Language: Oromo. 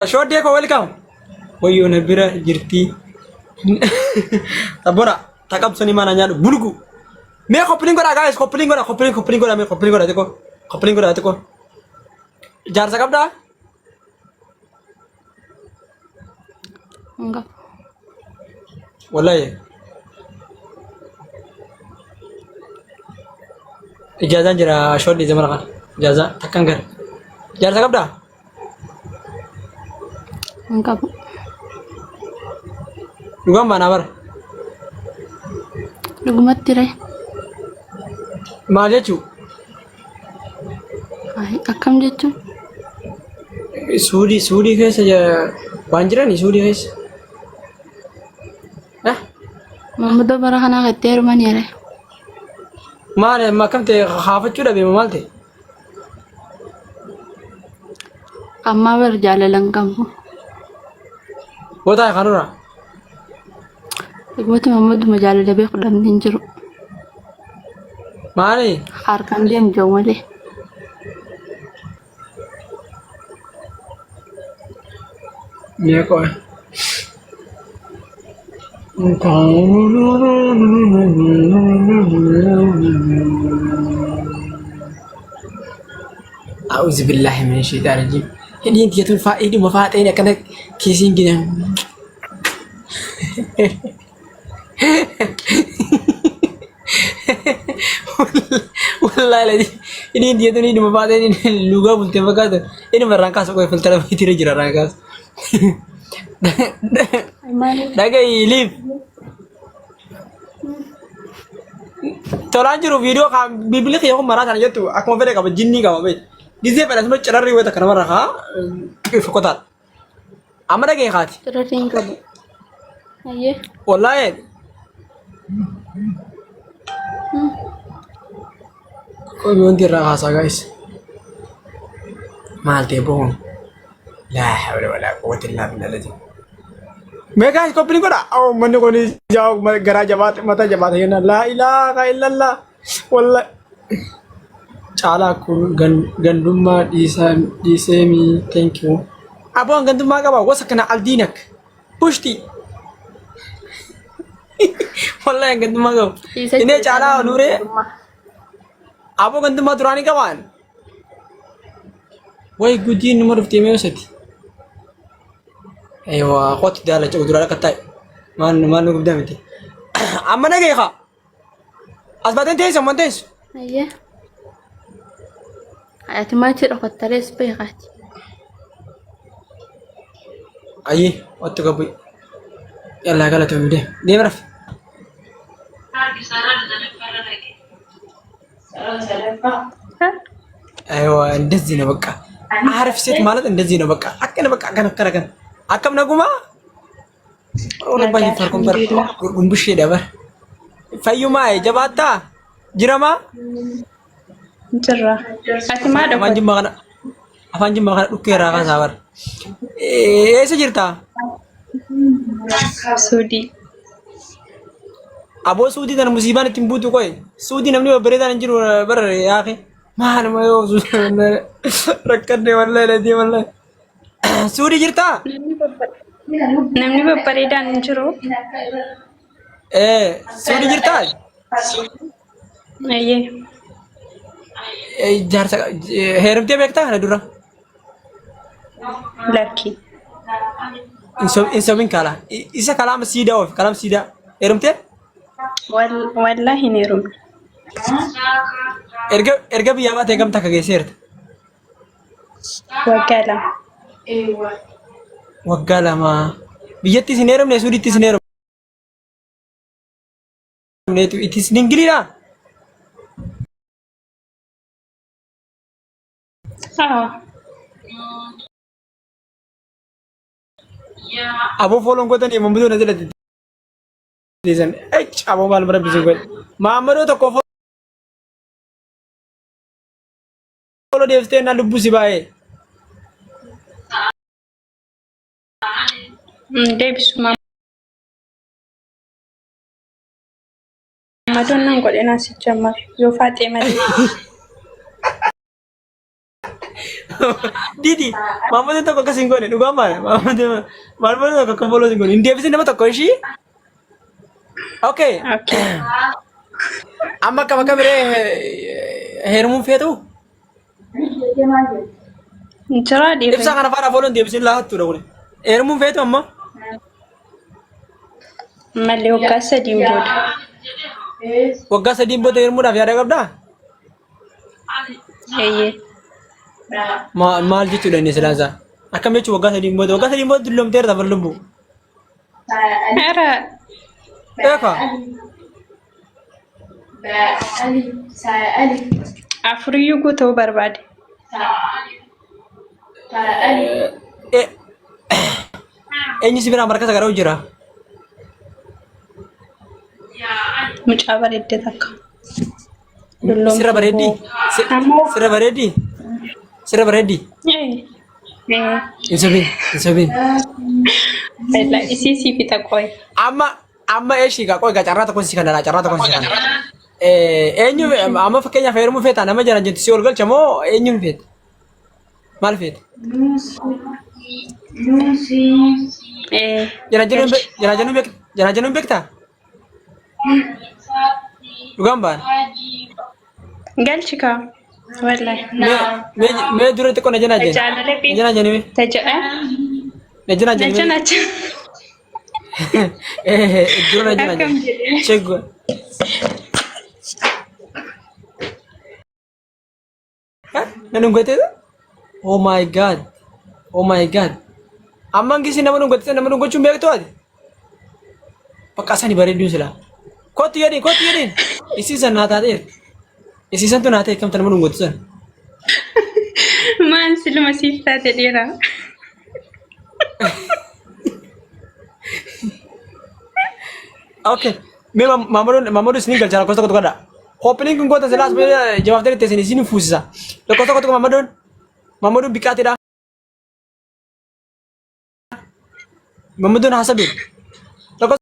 Shoodee koo welcome. Wayyoo na bira jirti. Tabora takabsani mana nyaadhu bulgu. Mee koppiliin godhaa guys koppiliin godhaa koppiliin godhaa mee koppiliin godhaa xiqqoo koppiliin godhaa xiqqoo. Jaarsa qabdaa? Enggak. Wallahi. Ijaazaan jira shoodii zamana kana. Ijaazaa takkan gara. Jaarsa qabdaa? Enggak, Bu. Dhugaan baanaa bara. Dhugumatti ree. Maal jechuu? Akkam jechuun? Suudii keessa waan jirani suudii keessa. Maamudoo bara kanaa gattee heerumanii ree. Maal akkam ta'e haafachuu dhabeema maal ta'e? Ammaa bara jaalalan qabu. Bootaa kanura. Dhugumatti maamuduma jaalala beeku dhabni hin jiru. Maali? Harkaan deemu jiru malee. Iya kok. Auzubillahi minasyaitonirrajim. Ini dia tuh ini mafaatnya ini karena kissing gini. Wallahi lagi. Ini dia tuh ini mafaatnya ini luga bulti begitu. Ini merangkas kok filter itu tidak rangkas. Daga ilif. Tolan jiru video kan biblik ya aku marah aja tuh. Aku mau beda kamu jinni kamu beda. Di sini pada semua cerah riwayat karena marah ha. Fokotat. Amada kayak hati. Cerah tinggal, Bu. Iya. Wallahi. Kau mau dirasa guys. Mal tebong. La hawla wala quwwata illa billah. मैं guys कपड़ी को ना ओ मन्ने को नहीं जाओ मैं गरा जबात मत जबात है ना ला इलाहा इल्लल्लाह वल्ला चाला कुन गंदुमा disemi thank you apa ganduma ka ba wasa kana aldinak pushti wallahi ganduma ka ini चाला nure apa ganduma durani kawan woi guji nomor timnya seti ايوه قوت دالة جو دولار كتاي ما نقول دامتي اما نجي خا اثبتين تيس ما تيس Iya. Ayat macet aku tarik supaya kati. اي وقت قبل يلا قالت دي مرف ايوه እንደዚህ ነው በቃ አሪፍ ሴት ማለት እንደዚህ ነው በቃ አከነ በቃ ከነከረከን akkam naguma ona bayi farkon bar gumbushe dabar fayyuma jabaata jirama Cerah. Ati ma da afan jimma kana dukkera ka sabar esa jirta Sudi. abo sudi tan musiban timbutu koy sudi namni baredan jiru bar ya akhi maal mayo rakkanne wallahi ladi wallahi sudi jirta Namni babbareedaan hin jiru. sudi jirta Ayyee. jaarsa heerumtee beektaa kana dura Lakki. insobin kala isa kalama sida of kalam sida heerumtee Wallahi hin heerumne. erga biyyaa baatee gamta akka geesseerta Waggaa lama. waggaa lama biyyatti isin heerumne suuditti isin heerumne itis dingiliidha aboo fooloon gootanii mambutuu na jedhati diisan aboo maal bara bisu godhe maammadoo tokko fooloo deebistee na lubbuu si baay'ee Deebisu maammadoon nan godhe naasicha malee yoo faaxee malee. Didi, Mamadou tokko akkas hin goone dhugaa maal? Mamadou tokko akka follow hin goone. Hin deebisin nama tokko ishii? Okay. Okay. Amma akkam akka biree heerumuun feetu? Jira dhiirri. Ibsaa kana faana follow hin deebisin laahattuudha kuni. Heerumuun feetu amma? Mallee waggaa sadiin booda. Waggaa sadiin booda heerumuudhaaf yaada qabdaa? Eeyyee. Maal jechuudha inni silaansaa? Akkam jechuun waggaa sadiin booda dulloomteerta afur lubbuu. Ara. Eekaa? Afuriyyuu guutuu barbaade. Eenyu si biraan markasa gara jira? Mucaa bareeddee takka. Sirra bareeddii? Sirra bareeddii? Sirra bareeddii? Hin sobiin. Isii si fita qoy. Amma eeshii gaa qoy gaa carraa tokko si kana eenyu amma fakkeenyaaf heerumuu feetaa nama jiran jettu si ol galcha moo eenyuun feeta? Maal feeta? Jiraajanii beektaa? Dhugaan baan? Galchi kaa. Wallahi. Mee dura xiqqoo na janaa jenni. Na janaa jenni. Dura na janaa jenni. Cheggoo. Na dhungatee? Oh my god. Amma angisi nama dhungachuun beektu ati? Bakka sani bareedduu sila. Kootti jedhin. Isiisan naa taateef. Isiisantu naa ta'e kamta nama dhungatu san. Maan siluma siif taate dheeraa. Okay. Mee Mamadou isiniin galchaa lakkoofsa tokko tokkodha. Hoppiniin kun goota silaas jawaaftee itti isin fuusisa. Lakkoofsa tokko tokko Mamadou biqaatedha. Mamadou hasabe.